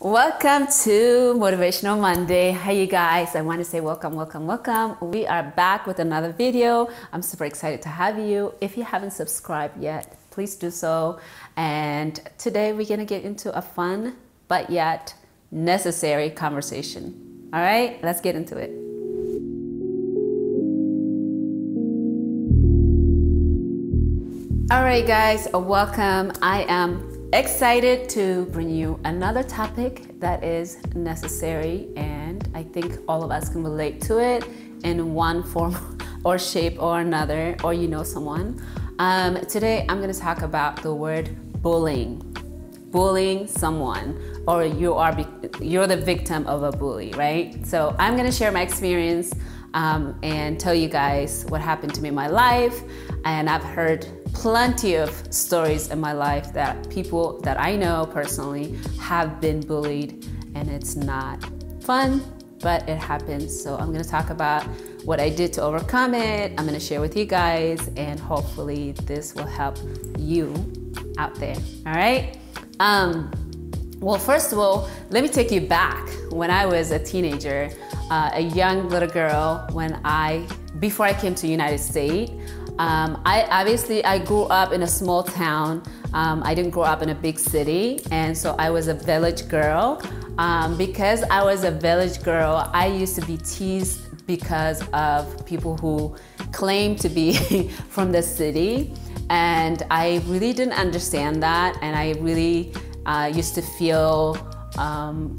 Welcome to Motivational Monday. Hey you guys, I want to say welcome. We are back with another video. I'm super excited to have you. If you haven't subscribed yet, please do so. And today we're going to get into a fun but yet necessary conversation. All right, let's get into it. All right guys, welcome. I am excited to bring you another topic that is necessary, and I think all of us can relate to it in one form or shape or another, or you know someone. Today I'm going to talk about the word bullying someone, or you're the victim of a bully, right? So I'm going to share my experience and tell you guys what happened to me in my life. And I've heard plenty of stories in my life that people that I know personally have been bullied, and it's not fun, but it happens. So I'm going to talk about what I did to overcome it. I'm going to share with you guys, and hopefully this will help you out there. All right. Well, first of all, let me take you back when I was a teenager, a young little girl. Before I came to the United States, I grew up in a small town. I didn't grow up in a big city, and so I was a village girl. Because I was a village girl, I used to be teased because of people who claimed to be from the city, and I really didn't understand that, and I really used to feel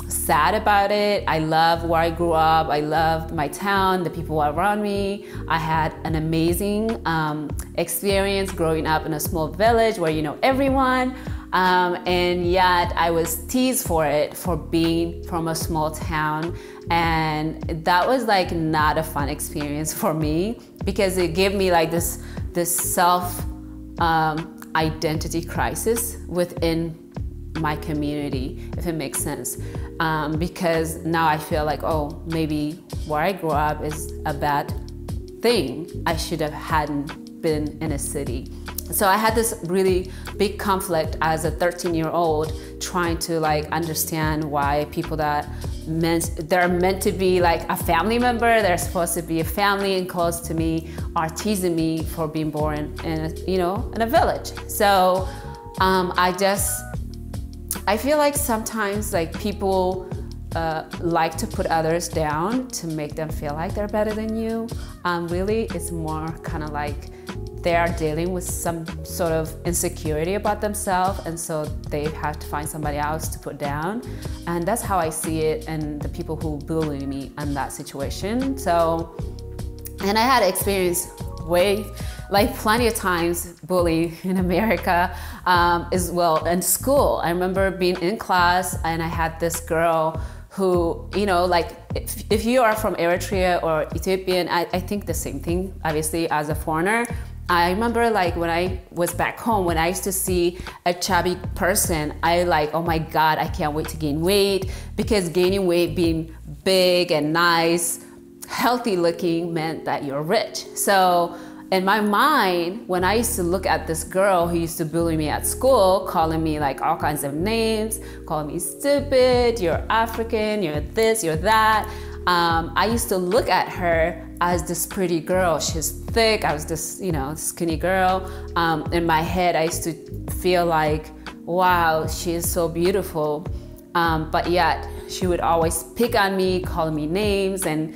sad about it. I love where I grew up. I loved my town, the people around me. I had an amazing experience growing up in a small village where you know everyone, and yet I was teased for being from a small town, and that was like not a fun experience for me, because it gave me like this self identity crisis within my community, if it makes sense, because now I feel like, oh, maybe where I grew up is a bad thing. I should have hadn't been in a city. So I had this really big conflict as a 13-year-old, trying to like understand why people they're meant to be like a family member, they're supposed to be a family and close to me, are teasing me for being born in a village. So I feel like sometimes like people like to put others down to make them feel like they're better than you. Really, it's more kind of like they are dealing with some sort of insecurity about themselves, and so they have to find somebody else to put down. And that's how I see it, and the people who bully me in that situation. So, and I had experience plenty of times bullied in America as well in school. I remember being in class, and I had this girl who, if you are from Eritrea or Ethiopian, I think the same thing, obviously, as a foreigner. I remember like when I was back home, when I used to see a chubby person, oh my God, I can't wait to gain weight, because gaining weight, being big and nice, healthy looking, meant that you're rich. So in my mind, when I used to look at this girl who used to bully me at school, calling me like all kinds of names, calling me stupid, you're African, you're this, you're that, I used to look at her as this pretty girl. She's thick, I was this, skinny girl. In my head, I used to feel like, wow, she is so beautiful. But yet she would always pick on me, calling me names, and,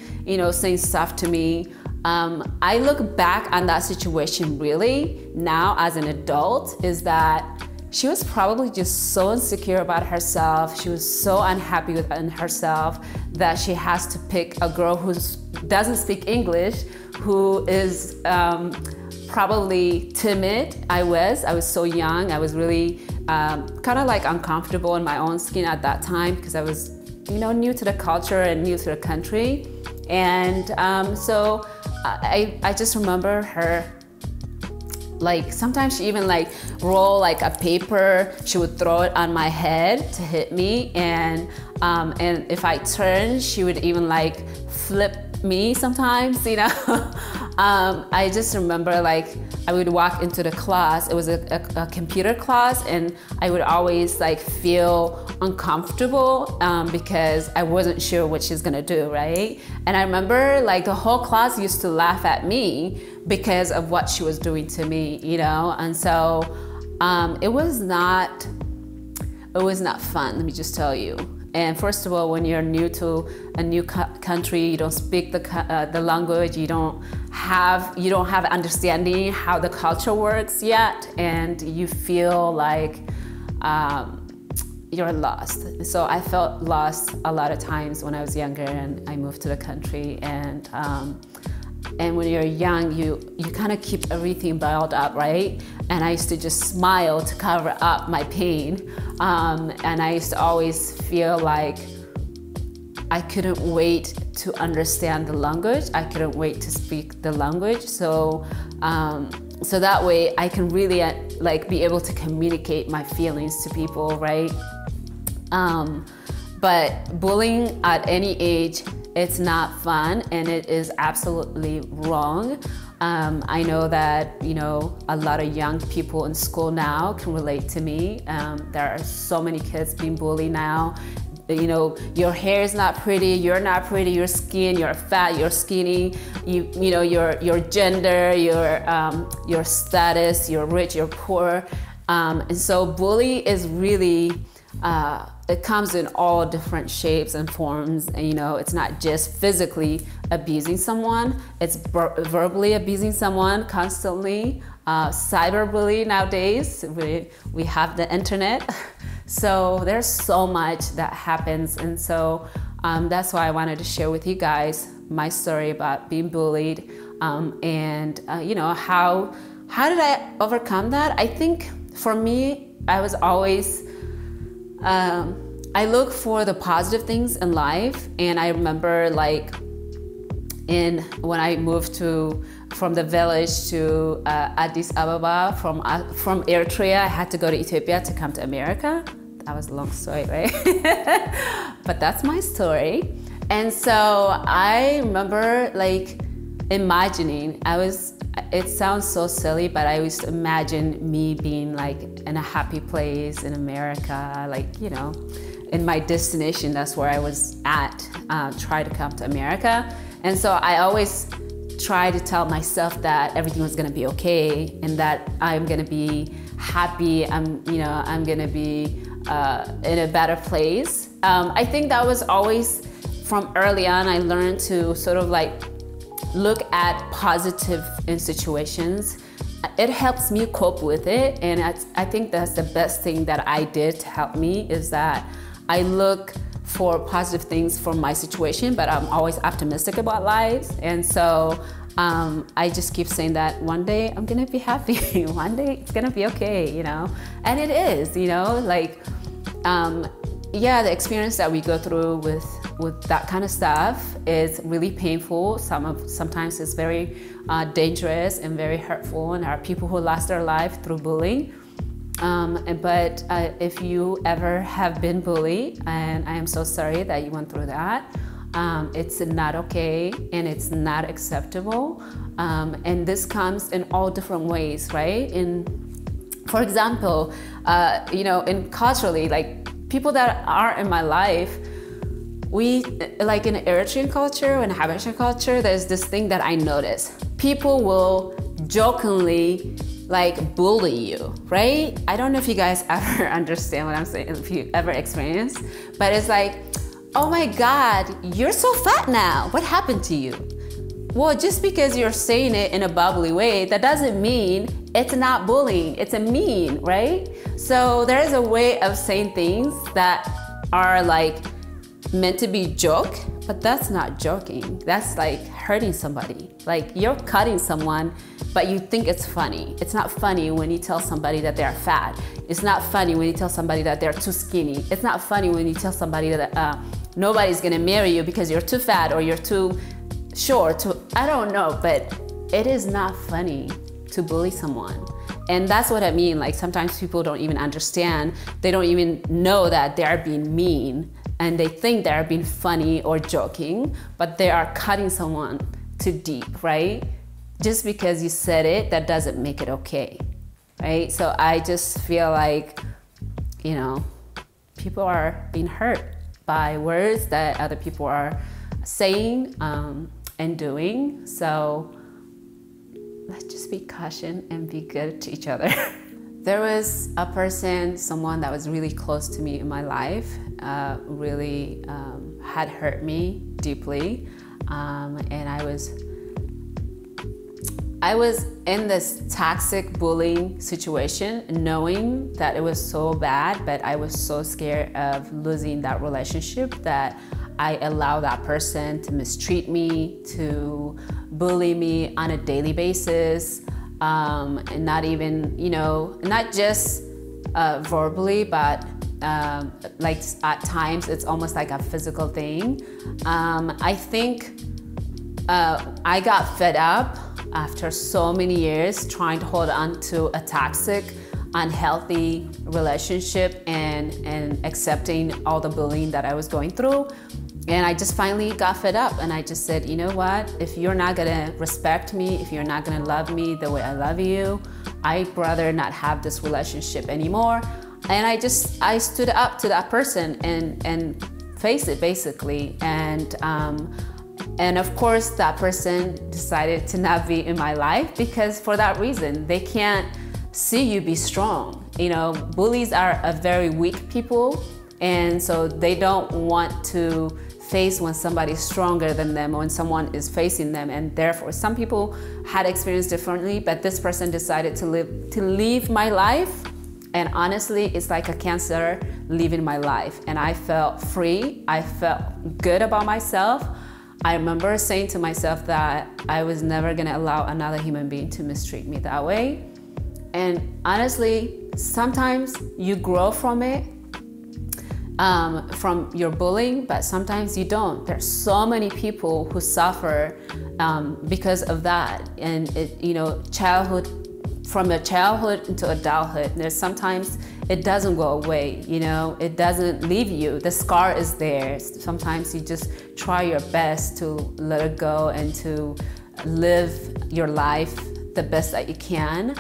saying stuff to me. I look back on that situation really now as an adult, is that she was probably just so insecure about herself. She was so unhappy within herself that she has to pick a girl who doesn't speak English, who is probably timid. I was so young. I was really kind of like uncomfortable in my own skin at that time, because I was new to the culture and new to the country. And so I just remember her, like sometimes she even like roll like a paper, she would throw it on my head to hit me, and if I turned, she would even like flip me sometimes, I just remember like I would walk into the class. It was a computer class, and I would always like feel uncomfortable because I wasn't sure what she's gonna do, right? And I remember like the whole class used to laugh at me because of what she was doing to me, you know? And so it was not fun, let me just tell you. And first of all, when you're new to a new country, you don't speak the language, you don't have understanding how the culture works yet, and you feel like you're lost. So I felt lost a lot of times when I was younger and I moved to the country. And when you're young, you kind of keep everything bottled up, right? And I used to just smile to cover up my pain. And I used to always feel like I couldn't wait to understand the language. I couldn't wait to speak the language. So that way I can really like be able to communicate my feelings to people, right? But bullying at any age, it's not fun, and it is absolutely wrong. I know that, you know, a lot of young people in school now can relate to me. There are so many kids being bullied now. You know, your hair is not pretty, you're not pretty, your skin, you're fat, you're skinny, you know, your gender, your status, you're rich, you're poor. And so bully is really, it comes in all different shapes and forms, and you know, it's not just physically abusing someone, it's verbally abusing someone constantly. Cyberbullying nowadays, we have the internet, so there's so much that happens. And so that's why I wanted to share with you guys my story about being bullied, and you know, how did I overcome that? I think for me, I was always I look for the positive things in life. And I remember like when I moved from the village to Addis Ababa, from Eritrea, I had to go to Ethiopia to come to America. That was a long story, right? But that's my story. And so I remember like imagining, it sounds so silly, but I used to imagine me being like in a happy place in America, like, you know, in my destination, that's where I was at, try to come to America. And so I always try to tell myself that everything was gonna be okay, and that I'm gonna be happy, I'm gonna be in a better place. I think that was always, from early on, I learned to sort of like look at positive in situations. It helps me cope with it, and I think that's the best thing that I did to help me, is that I look for positive things from my situation, but I'm always optimistic about life. And so I just keep saying that one day I'm gonna be happy, one day it's gonna be okay, you know? And it is, you know, like, yeah, the experience that we go through with that kind of stuff is really painful. Sometimes it's very dangerous and very hurtful, and there are people who lost their life through bullying. But if you ever have been bullied, and I am so sorry that you went through that, it's not okay and it's not acceptable. And this comes in all different ways, right? For example, you know, culturally, like people that are in my life, we, like in Eritrean culture and Habesha culture, there's this thing that I notice. People will jokingly like bully you, right? I don't know if you guys ever understand what I'm saying, if you ever experienced, but it's like, oh my God, you're so fat now. What happened to you? Well, just because you're saying it in a bubbly way, that doesn't mean it's not bullying, it's a mean, right? So there is a way of saying things that are like meant to be joke, but that's not joking. That's like hurting somebody. Like you're cutting someone, but you think it's funny. It's not funny when you tell somebody that they're fat. It's not funny when you tell somebody that they're too skinny. It's not funny when you tell somebody that nobody's gonna marry you because you're too fat or you're too short. I don't know, but it is not funny to bully someone. And that's what I mean. Like sometimes people don't even understand. They don't even know that they are being mean, and they think they're being funny or joking, but they are cutting someone too deep, right? just because you said it, that doesn't make it okay, right? So I just feel like, you know, people are being hurt by words that other people are saying and doing. So let's just be cautious and be good to each other. There was a person, someone that was really close to me in my life, really had hurt me deeply, and I was in this toxic bullying situation, knowing that it was so bad, but I was so scared of losing that relationship that I allowed that person to mistreat me, to bully me on a daily basis, and not even, you know, not just verbally, but like at times it's almost like a physical thing. I think I got fed up after so many years trying to hold on to a toxic, unhealthy relationship and accepting all the bullying that I was going through. And I just finally got fed up, and I just said, you know what, if you're not gonna respect me, if you're not gonna love me the way I love you, I'd rather not have this relationship anymore. And I stood up to that person and faced it, basically. And of course that person decided to not be in my life, because for that reason, they can't see you be strong. You know, bullies are a very weak people, and so they don't want to face when somebody's stronger than them or when someone is facing them. And therefore, some people had experienced differently, but this person decided to leave my life. And honestly, it's like a cancer leaving my life. And I felt free. I felt good about myself. I remember saying to myself that I was never gonna allow another human being to mistreat me that way. And honestly, sometimes you grow from it, from your bullying, but sometimes you don't. There's so many people who suffer because of that. And it, you know, from your childhood into adulthood, there's sometimes it doesn't go away, you know, it doesn't leave you. The scar is there. Sometimes you just try your best to let it go and to live your life the best that you can.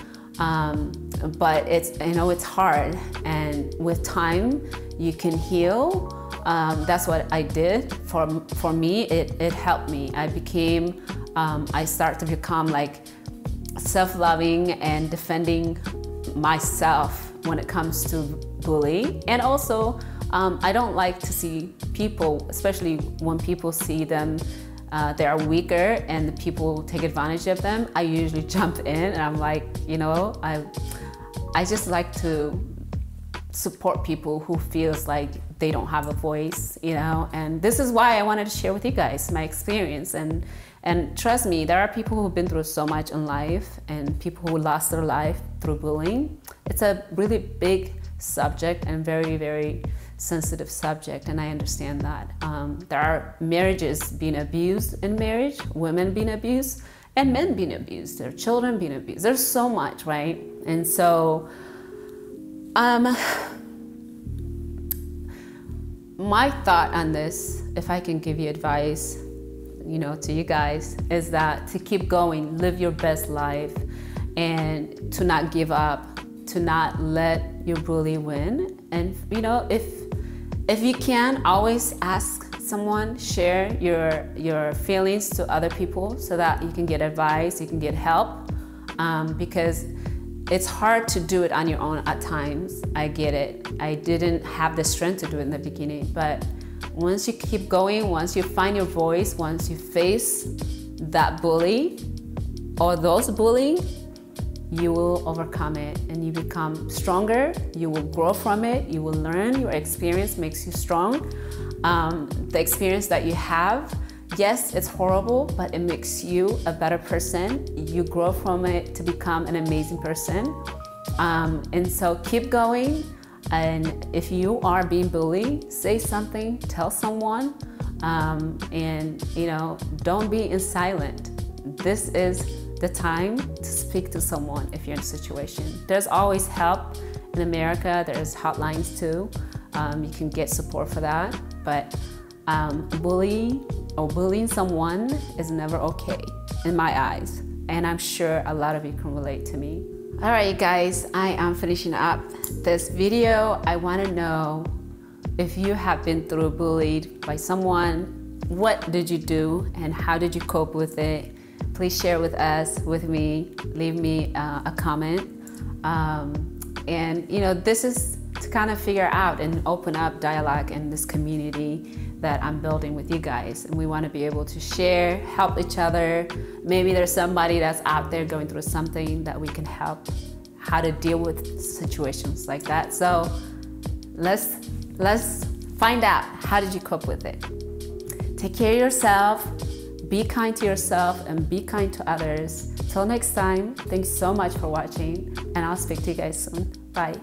But it's, you know, it's hard, and with time you can heal. That's what I did. For me, it helped me. I started to become like self-loving and defending myself when it comes to bullying. And also, I don't like to see people, especially when people see them, they are weaker and people take advantage of them. I usually jump in and I'm like, you know, I just like to support people who feels like they don't have a voice, you know. And this is why I wanted to share with you guys my experience. And trust me, there are people who've been through so much in life, and people who lost their life through bullying. It's a really big subject and very, very sensitive subject, and I understand that. There are marriages being abused in marriage, women being abused, and men being abused, their children being abused. There's so much, right? And so, my thought on this, if I can give you advice, you know, to you guys, is that to keep going, live your best life, and to not give up, to not let your bully win. And you know, if you can, always ask someone, share your feelings to other people so that you can get advice, you can get help, because it's hard to do it on your own at times. I get it. I didn't have the strength to do it in the beginning, but once you keep going, once you find your voice, once you face that bully or those bullying, you will overcome it and you become stronger. You will grow from it. You will learn. Your experience makes you strong. The experience that you have, yes, it's horrible, but it makes you a better person. You grow from it to become an amazing person. And so keep going. And if you are being bullied, say something, tell someone, and you know, don't be in silent. This is the time to speak to someone if you're in a situation. There's always help in America. There's hotlines too. You can get support for that. But bullying someone is never okay in my eyes. and I'm sure a lot of you can relate to me. All right, you guys, I am finishing up this video. I want to know if you have been through bullied by someone, what did you do and how did you cope with it? Please share with us, with me, leave me a comment. And you know, this is to kind of figure out and open up dialogue in this community that I'm building with you guys. And we want to be able to share, help each other. Maybe there's somebody that's out there going through something that we can help how to deal with situations like that. So let's find out, how did you cope with it? Take care of yourself, be kind to yourself, and be kind to others. Till next time, thanks so much for watching, and I'll speak to you guys soon. Bye.